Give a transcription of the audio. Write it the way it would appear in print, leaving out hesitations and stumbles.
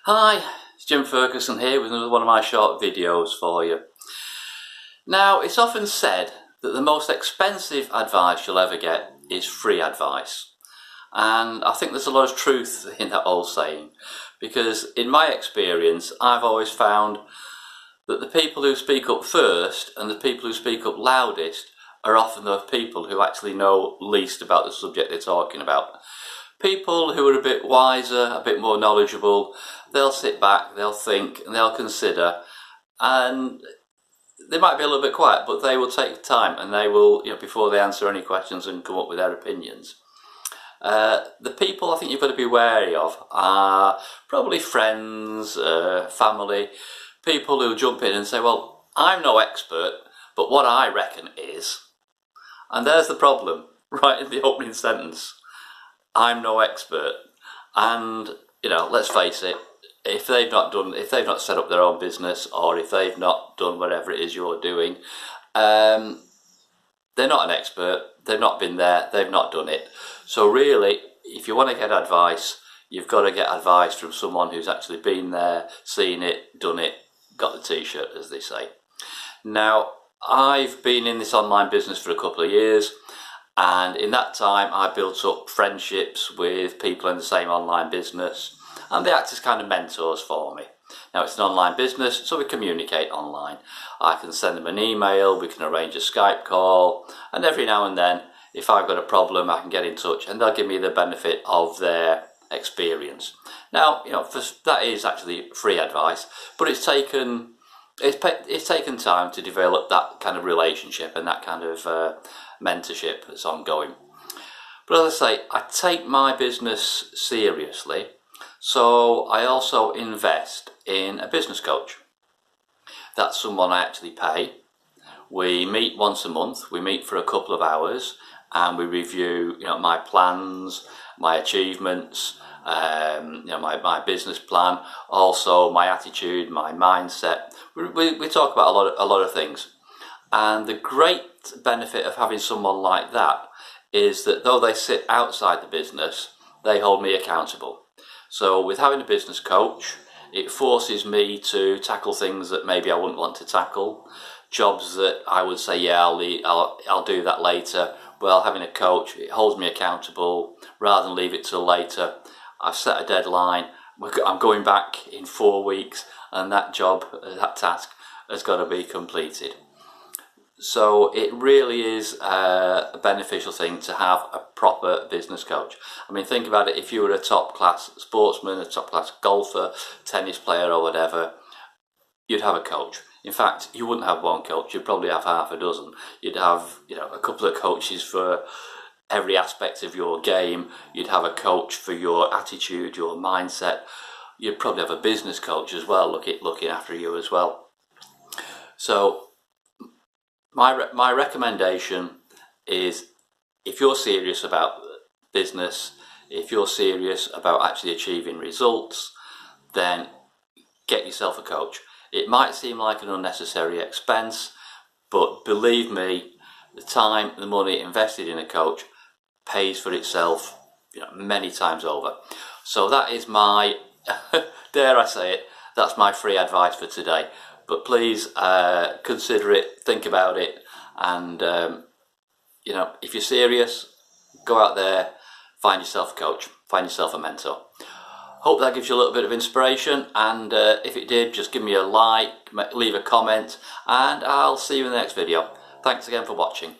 Hi, it's Jim Ferguson here with another one of my short videos for you. Now, it's often said that the most expensive advice you'll ever get is free advice. And I think there's a lot of truth in that old saying, because in my experience, I've always found that the people who speak up first and the people who speak up loudest are often the people who actually know least about the subject they're talking about. People who are a bit wiser, a bit more knowledgeable, they'll sit back, they'll think, and they'll consider, and they might be a little bit quiet, but they will take time and they will, before they answer any questions and come up with their opinions. The people I think you've got to be wary of are probably friends, family, people who jump in and say, well, I'm no expert, but what I reckon is, and there's the problem, right in the opening sentence. I'm no expert, and let's face it, if they've not set up their own business, or if they've not done whatever it is you're doing, they're not an expert. They've not been there. They've not done it. So really, if you want to get advice, you've got to get advice from someone who's actually been there, seen it, done it, got the t-shirt, as they say. Now, I've been in this online business for a couple of years. And in that time, I built up friendships with people in the same online business, and they act as kind of mentors for me. Now, it's an online business, so we communicate online. I can send them an email, we can arrange a Skype call, and every now and then, if I've got a problem, I can get in touch, and they'll give me the benefit of their experience. Now, that is actually free advice, but it's taken time to develop that kind of relationship and that kind of mentorship that's ongoing. But as I say, I take my business seriously, so I also invest in a business coach. That's someone I actually pay. We meet once a month. We meet for a couple of hours and we review my plans, my achievements, my business plan, also my attitude, my mindset. We talk about a lot of things. And the great benefit of having someone like that is that though they sit outside the business, they hold me accountable. So with having a business coach, it forces me to tackle things that maybe I wouldn't want to tackle, jobs that I would say, yeah, I'll do that later. Well, having a coach, it holds me accountable rather than leave it till later. I've set a deadline. I'm going back in 4 weeks, and that job, that task, has got to be completed. So it really is a beneficial thing to have a proper business coach. I mean, think about it. If you were a top-class sportsman, a top-class golfer, tennis player or whatever, you'd have a coach. In fact, you wouldn't have one coach. You'd probably have half a dozen. You'd have, a couple of coaches for every aspect of your game. You'd have a coach for your attitude, your mindset. You'd probably have a business coach as well, looking after you as well. So my recommendation is, if you're serious about business, if you're serious about actually achieving results, then get yourself a coach. It might seem like an unnecessary expense, but believe me, the time, the money invested in a coach pays for itself, many times over. So that is my, dare I say it, that's my free advice for today. But please consider it, think about it, and if you're serious, go out there, find yourself a coach, find yourself a mentor. Hope that gives you a little bit of inspiration, and if it did, just give me a like, leave a comment, and I'll see you in the next video. Thanks again for watching.